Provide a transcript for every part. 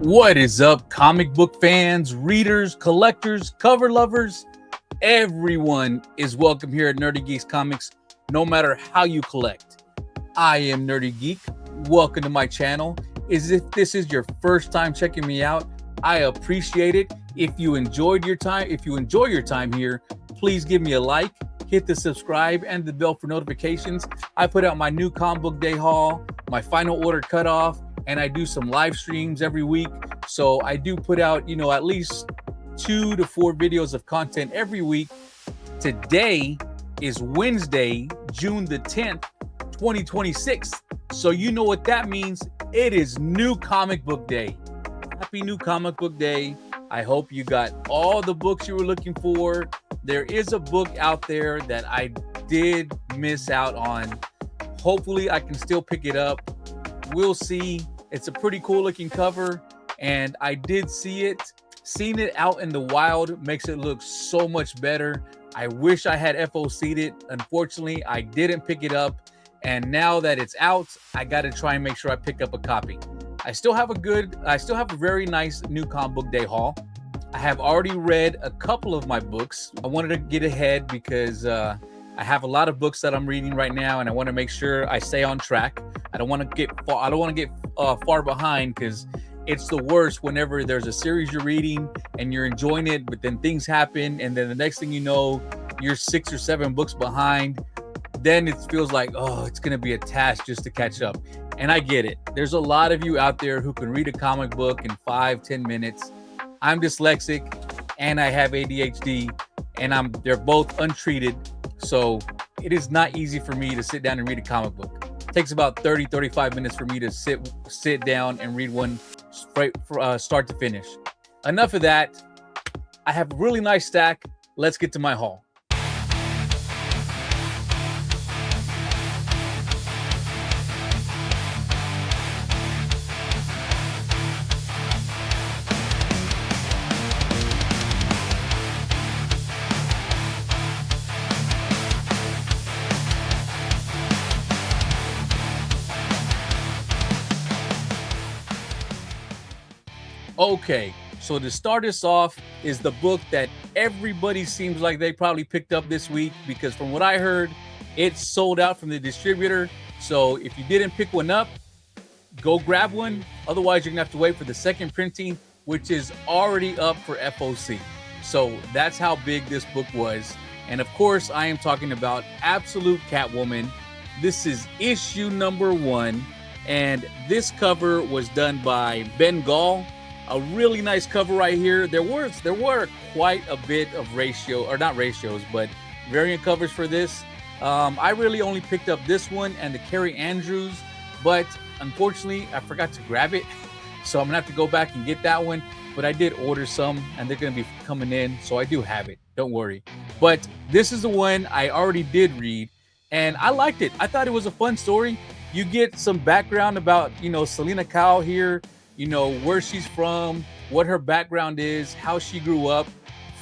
What is up, comic book fans, readers, collectors, cover lovers? Everyone is welcome here at Nerdy Geeks Comics, no matter how you collect. I am Nerdy Geek. Welcome to my channel. If this is your first time checking me out, I appreciate it. If you enjoy your time here, please give me a like, hit the subscribe and the bell for notifications. I put out my new comic book day haul, my final order cutoff, and I do some live streams every week. So I do put out, at least 2 to 4 videos of content every week. Today is Wednesday, June the 10th, 2026. So you know what that means. It is New Comic Book Day. Happy New Comic Book Day. I hope you got all the books you were looking for. There is a book out there that I did miss out on. Hopefully I can still pick it up. We'll see. It's a pretty cool looking cover, and I did see it. Seeing it out in the wild makes it look so much better. I wish I had FOC'd it. Unfortunately, I didn't pick it up, and now that it's out, I got to try and make sure I pick up a copy. I still have a very nice new comic book day haul. I have already read a couple of my books. I wanted to get ahead because I have a lot of books that I'm reading right now, and I want to make sure I stay on track. I don't want to get far behind, because it's the worst whenever there's a series you're reading and you're enjoying it, but then things happen, and then the next thing you know, you're 6 or 7 books behind. Then it feels like, it's going to be a task just to catch up. And I get it. There's a lot of you out there who can read a comic book in 5-10 minutes. I'm dyslexic and I have ADHD, and they're both untreated. So it is not easy for me to sit down and read a comic book. It takes about 30-35 minutes for me to sit down and read one start to finish. Enough of that. I have a really nice stack. Let's get to my haul. Okay, so to start us off is the book that everybody seems like they probably picked up this week, because from what I heard, it's sold out from the distributor. So if you didn't pick one up, go grab one. Otherwise, you're gonna have to wait for the second printing, which is already up for FOC. So that's how big this book was. And of course, I am talking about Absolute Catwoman. This is issue number 1. And this cover was done by Ben Gall. A really nice cover right here. There were quite a bit of variant covers for this. I really only picked up this one and the Carrie Andrews, but unfortunately I forgot to grab it. So I'm gonna have to go back and get that one. But I did order some, and they're gonna be coming in, so I do have it. Don't worry. But this is the one I already did read, and I liked it. I thought it was a fun story. You get some background about, Selena Kyle here. Where she's from, what her background is, how she grew up,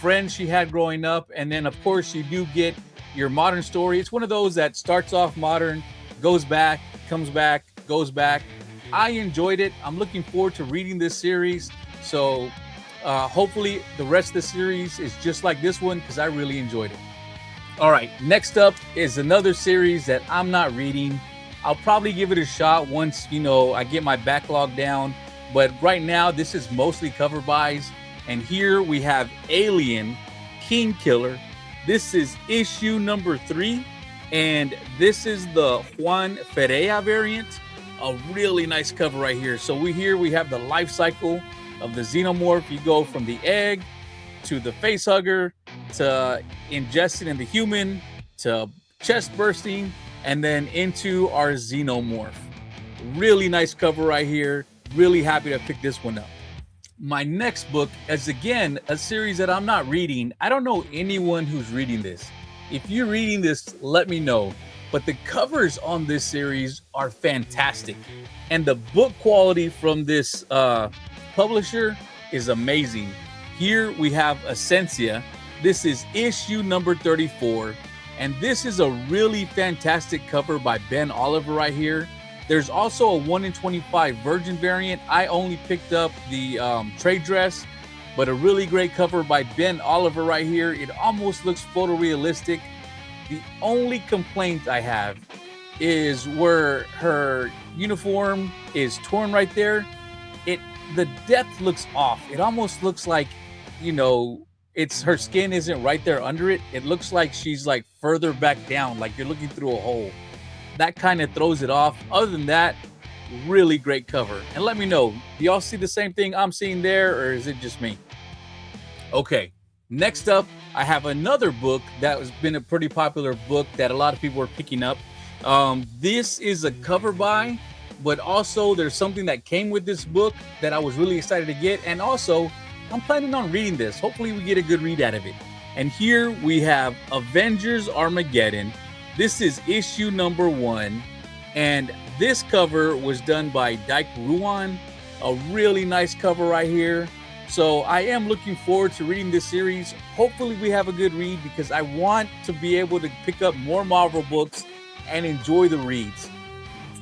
friends she had growing up, and then of course you do get your modern story. It's one of those that starts off modern, goes back, comes back, goes back. I enjoyed it. I'm looking forward to reading this series. So hopefully the rest of the series is just like this one, because I really enjoyed it. All right, next up is another series that I'm not reading. I'll probably give it a shot once, I get my backlog down. But right now, this is mostly cover buys. And here we have Alien King Killer. This is issue number 3. And this is the Juan Ferreira variant. A really nice cover right here. So we have the life cycle of the xenomorph. You go from the egg to the face hugger to ingesting in the human to chest bursting and then into our xenomorph. Really nice cover right here. Really happy to pick this one up. My next book is again a series that I'm not reading. I don't know anyone who's reading this. If you're reading this, let me know. But the covers on this series are fantastic, and the book quality from this publisher is amazing. Here we have Ascencia. This is issue number 34, and this is a really fantastic cover by Ben Oliver right here. There's also a 1 in 25 Virgin variant. I only picked up the trade dress, but a really great cover by Ben Oliver right here. It almost looks photorealistic. The only complaint I have is where her uniform is torn right there. The depth looks off. It almost looks like, it's her skin isn't right there under it. It looks like she's like further back down, like you're looking through a hole. That kind of throws it off. Other than that, really great cover. And let me know, do y'all see the same thing I'm seeing there, or is it just me? Okay, next up, I have another book that has been a pretty popular book that a lot of people are picking up. This is a cover buy, but also there's something that came with this book that I was really excited to get. And also, I'm planning on reading this. Hopefully we get a good read out of it. And here we have Avengers Armageddon. This is issue number 1. And this cover was done by Dyke Ruan. A really nice cover right here. So I am looking forward to reading this series. Hopefully we have a good read, because I want to be able to pick up more Marvel books and enjoy the reads.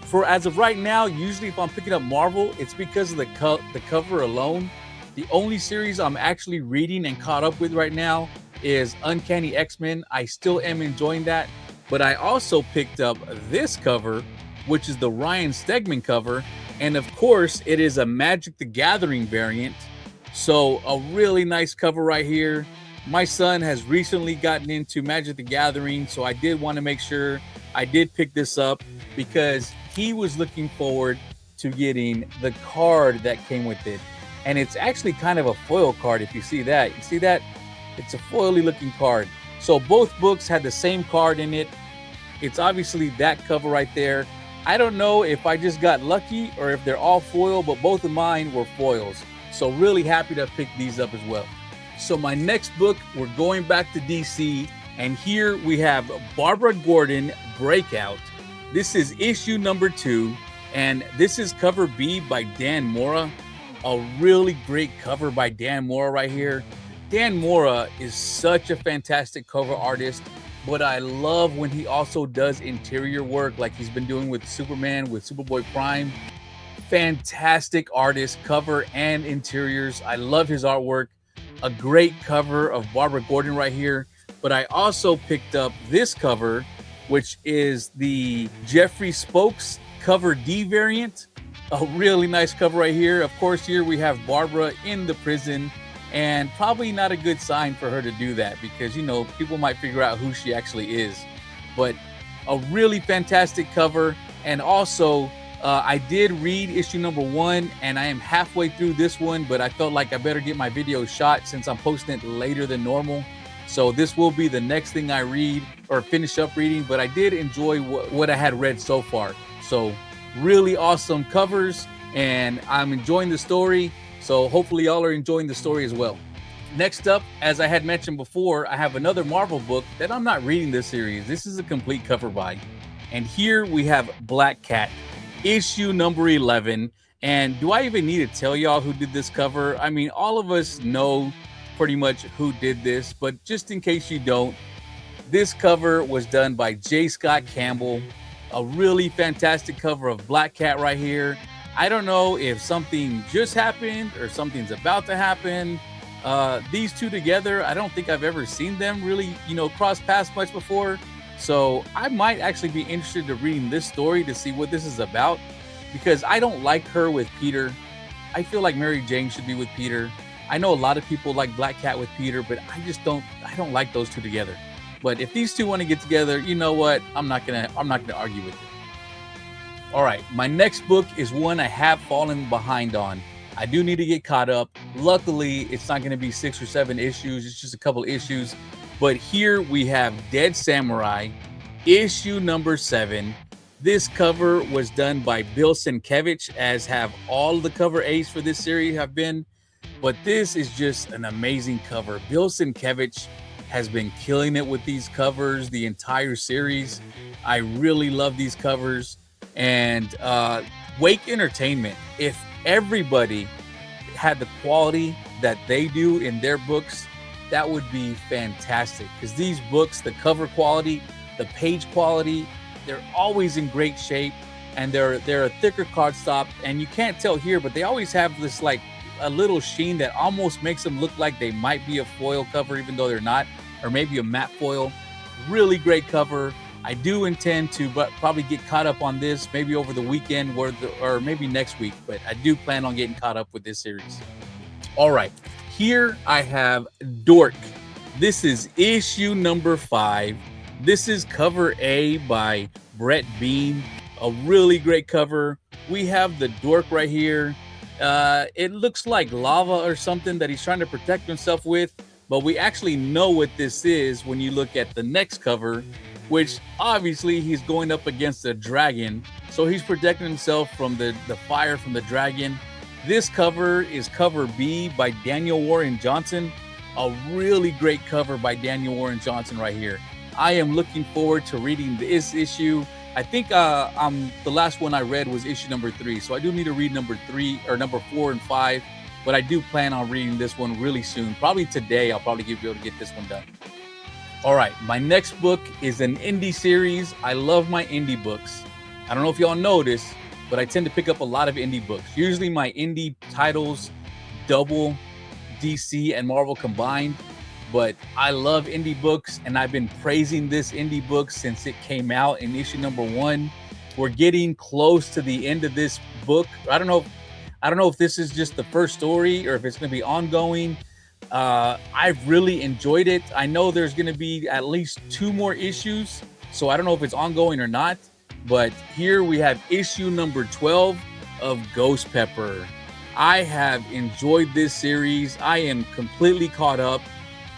For as of right now, usually if I'm picking up Marvel, it's because of the cover alone. The only series I'm actually reading and caught up with right now is Uncanny X-Men. I still am enjoying that. But I also picked up this cover, which is the Ryan Stegman cover. And of course, it is a Magic the Gathering variant. So a really nice cover right here. My son has recently gotten into Magic the Gathering, so I did want to make sure I did pick this up, because he was looking forward to getting the card that came with it. And it's actually kind of a foil card. If you see that, it's a foily looking card. So both books had the same card in it. It's obviously that cover right there. I don't know if I just got lucky or if they're all foil, but both of mine were foils. So really happy to pick these up as well. So my next book, we're going back to DC, and here we have Barbara Gordon, Breakout. This is issue number 2, and this is cover B by Dan Mora. A really great cover by Dan Mora right here. Dan Mora is such a fantastic cover artist, but I love when he also does interior work like he's been doing with Superman, with Superboy Prime. Fantastic artist, cover and interiors. I love his artwork. A great cover of Barbara Gordon right here. But I also picked up this cover, which is the Jeffrey Spokes cover D variant. A really nice cover right here. Of course, here we have Barbara in the prison, and probably not a good sign for her to do that, because, people might figure out who she actually is. But a really fantastic cover. And also, I did read issue number 1, and I am halfway through this one, but I felt like I better get my video shot since I'm posting it later than normal. So this will be the next thing I read or finish up reading, but I did enjoy what I had read so far. So really awesome covers, and I'm enjoying the story. So hopefully y'all are enjoying the story as well. Next up, as I had mentioned before, I have another Marvel book that I'm not reading this series. This is a complete cover buy. And here we have Black Cat, issue number 11. And do I even need to tell y'all who did this cover? I mean, all of us know pretty much who did this, but just in case you don't, this cover was done by J. Scott Campbell. A really fantastic cover of Black Cat right here. I don't know if something just happened or something's about to happen. These two together, I don't think I've ever seen them really, cross paths much before. So I might actually be interested in reading this story to see what this is about, because I don't like her with Peter. I feel like Mary Jane should be with Peter. I know a lot of people like Black Cat with Peter, but I don't like those two together. But if these two want to get together, you know what? I'm not gonna argue with it. All right, my next book is one I have fallen behind on. I do need to get caught up. Luckily, it's not going to be 6 or 7 issues. It's just a couple issues. But here we have Dead Samurai, issue number 7. This cover was done by Bill Sienkiewicz, as have all the cover A's for this series have been. But this is just an amazing cover. Bill Sienkiewicz has been killing it with these covers the entire series. I really love these covers. And Wake Entertainment, if everybody had the quality that they do in their books, that would be fantastic. Because these books, the cover quality, the page quality, they're always in great shape. and they're a thicker cardstock, and you can't tell here, but they always have this like a little sheen that almost makes them look like they might be a foil cover, even though they're not, or maybe a matte foil. Really great cover. I do intend to probably get caught up on this maybe over the weekend or maybe next week, but I do plan on getting caught up with this series. All right, here I have Dork. This is issue number 5. This is cover A by Brett Bean. A really great cover. We have the Dork right here. It looks like lava or something that he's trying to protect himself with, but we actually know what this is when you look at the next cover, which obviously he's going up against a dragon. So he's protecting himself from the fire from the dragon. This cover is cover B by Daniel Warren Johnson. A really great cover by Daniel Warren Johnson right here. I am looking forward to reading this issue. I think the last one I read was issue number 3. So I do need to read number 3 or number 4 and 5, but I do plan on reading this one really soon. Probably today, I'll probably be able to get this one done. All right, my next book is an indie series. I love my indie books. I don't know if y'all know this, but I tend to pick up a lot of indie books. Usually my indie titles double DC and Marvel combined, but I love indie books, and I've been praising this indie book since it came out in issue number 1. We're getting close to the end of this book. I don't know if this is just the first story or if it's going to be ongoing. I've really enjoyed it. I know there's going to be at least 2 more issues, so I don't know if it's ongoing or not. But here we have issue number 12 of Ghost Pepper. I have enjoyed this series. I am completely caught up.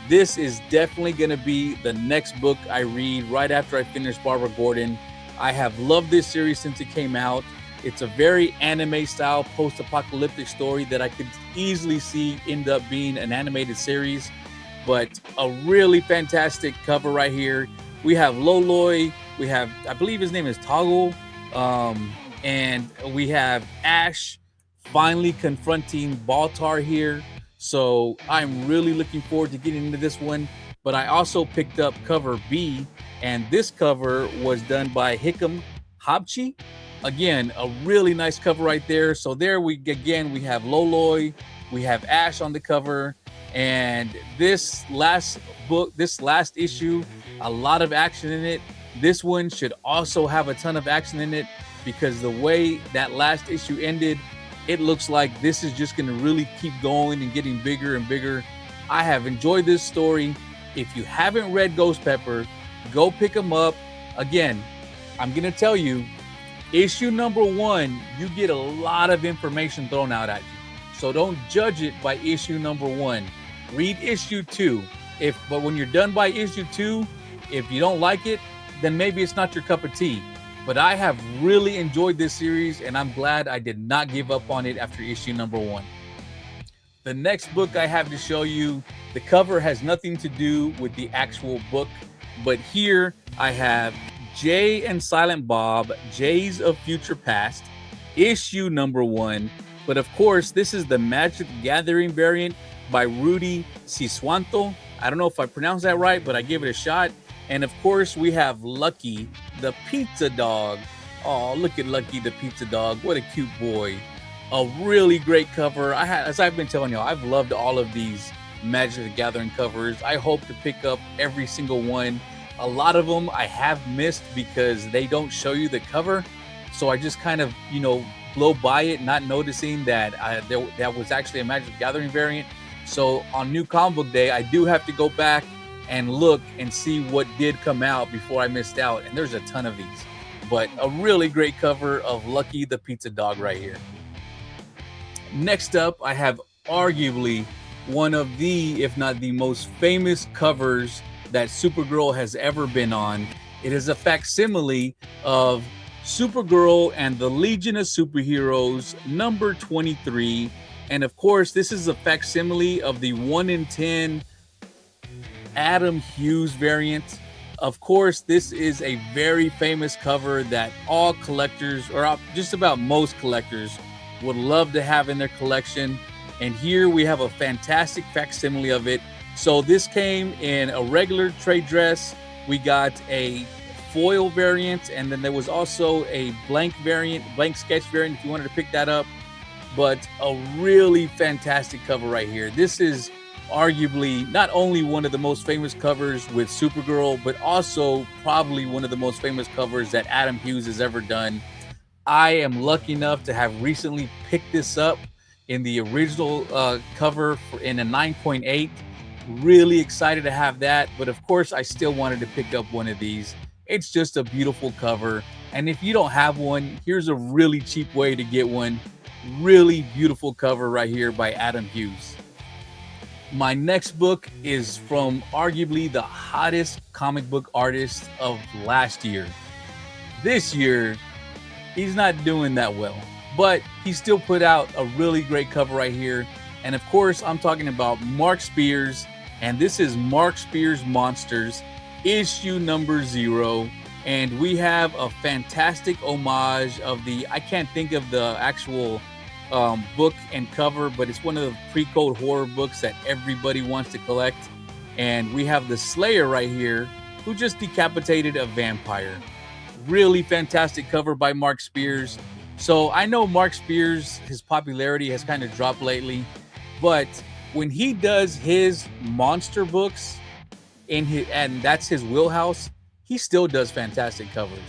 This is definitely going to be the next book I read right after I finish Barbara Gordon. I have loved this series since it came out. It's a very anime-style post-apocalyptic story that I could easily see end up being an animated series. But a really fantastic cover right here. We have Loloi. We have, I believe his name is Toggle. And we have Ash finally confronting Baltar here. So I'm really looking forward to getting into this one. But I also picked up cover B, and this cover was done by Hickam Habchi. Again, a really nice cover right there. So there we have Loloi, we have Ash on the cover, and this last issue, a lot of action in it. This one should also have a ton of action in it, because the way that last issue ended, it looks like this is just going to really keep going and getting bigger and bigger. I have enjoyed this story. If you haven't read Ghost Pepper, go pick them up. Again, I'm going to tell you, issue number 1, you get a lot of information thrown out at you. So don't judge it by issue number 1. Read issue 2. But when you're done by issue 2, if you don't like it, then maybe it's not your cup of tea. But I have really enjoyed this series, and I'm glad I did not give up on it after issue number 1. The next book I have to show you, the cover has nothing to do with the actual book, but here I have Jay and Silent Bob, Jays of Future Past, issue number 1. But of course, this is the Magic Gathering variant by Rudy Cisuanto. I don't know if I pronounced that right, but I gave it a shot. And of course, we have Lucky, the pizza dog. Oh, look at Lucky, the pizza dog. What a cute boy. A really great cover. As I've been telling y'all, I've loved all of these Magic the Gathering covers. I hope to pick up every single one. A lot of them I have missed because they don't show you the cover. So I just kind of, blow by it, not noticing that that was actually a Magic the Gathering variant. So on New Comic Book Day, I do have to go back and look and see what did come out before I missed out. And there's a ton of these. But a really great cover of Lucky the Pizza Dog right here. Next up, I have arguably one of the, if not the most famous covers that Supergirl has ever been on. It is a facsimile of Supergirl and the Legion of Superheroes, number 23. And of course, this is a facsimile of the 1 in 10 Adam Hughes variant. Of course, this is a very famous cover that all collectors, or just about most collectors, would love to have in their collection. And here we have a fantastic facsimile of it. So this came in a regular trade dress. We got a foil variant, and then there was also a blank sketch variant if you wanted to pick that up. But a really fantastic cover right here. This is arguably not only one of the most famous covers with Supergirl, but also probably one of the most famous covers that Adam Hughes has ever done. I am lucky enough to have recently picked this up in the original cover in a 9.8. Really excited to have that, but of course I still wanted to pick up one of these. It's just a beautiful cover, and if you don't have one, here's a really cheap way to get one. Really beautiful cover right here by Adam Hughes. My next book is from arguably the hottest comic book artist of last year. This year, he's not doing that well, but he still put out a really great cover right here. And of course, I'm talking about Mark Spears, and this is Mark Spears Monsters, issue number 0. And we have a fantastic homage of I can't think of the actual book and cover, but it's one of the pre-code horror books that everybody wants to collect. And we have the Slayer right here, who just decapitated a vampire. Really fantastic cover by Mark Spears. So I know Mark Spears, his popularity has kind of dropped lately, but when he does his monster books and that's his wheelhouse, he still does fantastic covers.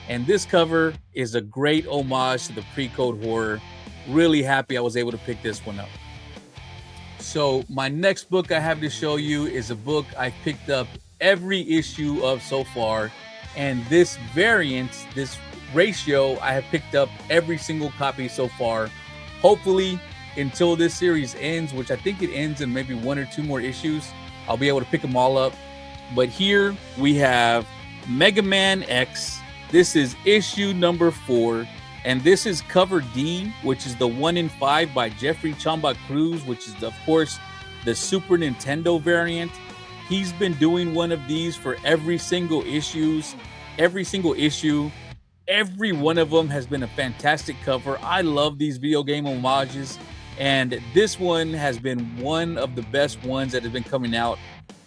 And this cover is a great homage to the pre-code horror. Really happy I was able to pick this one up. So my next book I have to show you is a book I've picked up every issue of so far. And this variant, this ratio, I have picked up every single copy so far. Hopefully, until this series ends, which I think it ends in maybe 1 or 2 more issues, I'll be able to pick them all up. But here we have Mega Man X. This is issue number 4. And this is cover D, which is the 1 in 5 by Jeffrey Chamba Cruz, which is, of course, the Super Nintendo variant. He's been doing one of these for every single issue. Every one of them has been a fantastic cover. I love these video game homages, and this one has been one of the best ones that have been coming out.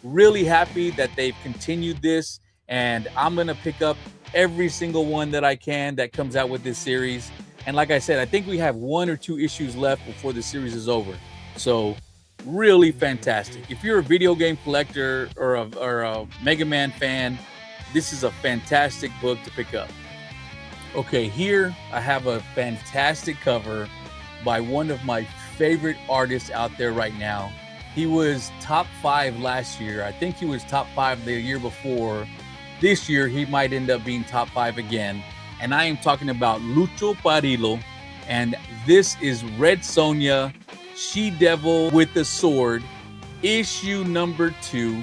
Really happy that they've continued this, and I'm going to pick up every single one that I can that comes out with this series. And like I said, I think we have 1 or 2 issues left before the series is over. So really fantastic. If you're a video game collector or a Mega Man fan, this is a fantastic book to pick up. Okay, here I have a fantastic cover by one of my favorite artists out there right now. He was top 5 last year. I think he was top 5 the year before. This year, he might end up being top 5 again. And I am talking about Lucho Parillo. And this is Red Sonja, She-Devil with the Sword, issue number 2.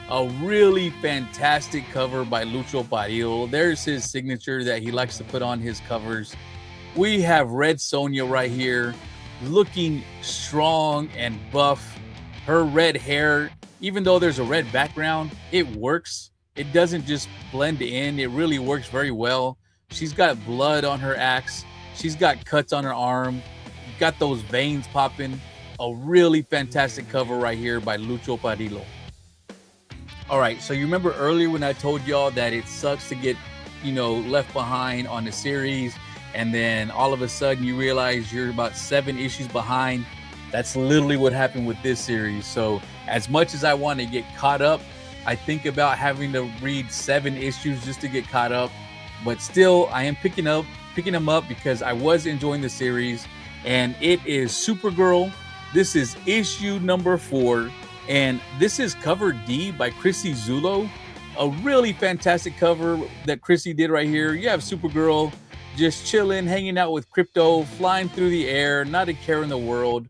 A really fantastic cover by Lucho Parillo. There's his signature that he likes to put on his covers. We have Red Sonja right here, looking strong and buff. Her red hair, even though there's a red background, it works. It doesn't just blend in. It really works very well. She's got blood on her axe. She's got cuts on her arm. Got those veins popping. A really fantastic cover right here by Lucho Parillo. All right, so you remember earlier when I told y'all that it sucks to get, left behind on the series, and then all of a sudden you realize you're about 7 issues behind. That's literally what happened with this series. So as much as I want to get caught up, I think about having to read 7 issues just to get caught up. But still, I am picking them up because I was enjoying the series. And it is Supergirl. This is issue number 4. And this is cover D by Chrissy Zullo. A really fantastic cover that Chrissy did right here. You have Supergirl just chilling, hanging out with Crypto, flying through the air, not a care in the world.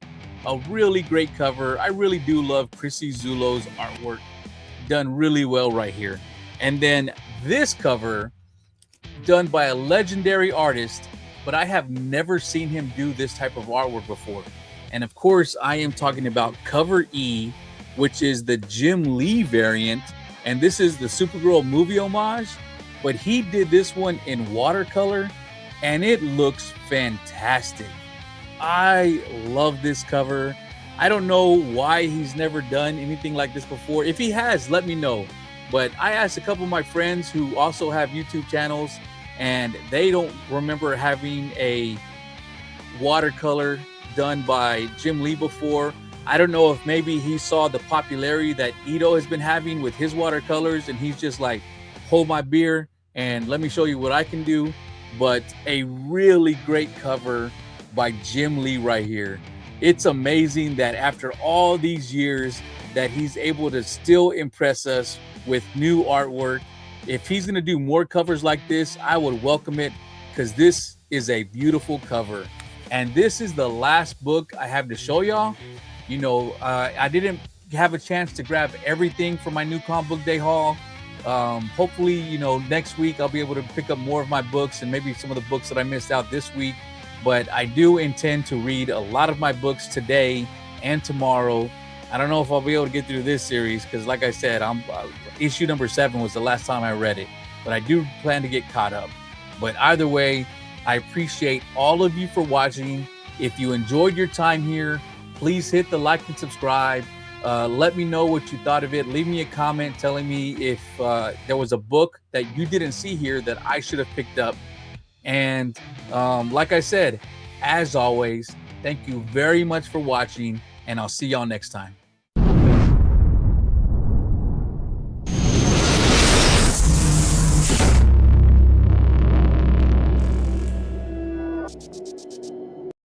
A really great cover. I really do love Chrissy Zullo's artwork. Done really well right here. And then this cover done by a legendary artist, but I have never seen him do this type of artwork before. And of course, I am talking about cover E, which is the Jim Lee variant. And this is the Supergirl movie homage, but he did this one in watercolor and it looks fantastic. I love this cover. I don't know why he's never done anything like this before. If he has, let me know, But I asked a couple of my friends who also have YouTube channels, and they don't remember having a watercolor done by Jim Lee before. I don't know if maybe he saw the popularity that Ito has been having with his watercolors, and he's just like, hold my beer and let me show you what I can do. But a really great cover by Jim Lee right here. It's amazing that after all these years that he's able to still impress us with new artwork. If he's going to do more covers like this, I would welcome it, because this is a beautiful cover. And this is the last book I have to show y'all. You know, I didn't have a chance to grab everything for my new comic book day haul. Hopefully, you know, next week I'll be able to pick up more of my books and maybe some of the books that I missed out this week. But I do intend to read a lot of my books today and tomorrow. I don't know if I'll be able to get through this series, because like I said, issue number 7 was the last time I read it, but I do plan to get caught up. But either way, I appreciate all of you for watching. If you enjoyed your time here, please hit the like and subscribe. Let me know what you thought of it. Leave me a comment telling me if there was a book that you didn't see here that I should have picked up. And like I said, as always, thank you very much for watching, and I'll see y'all next time.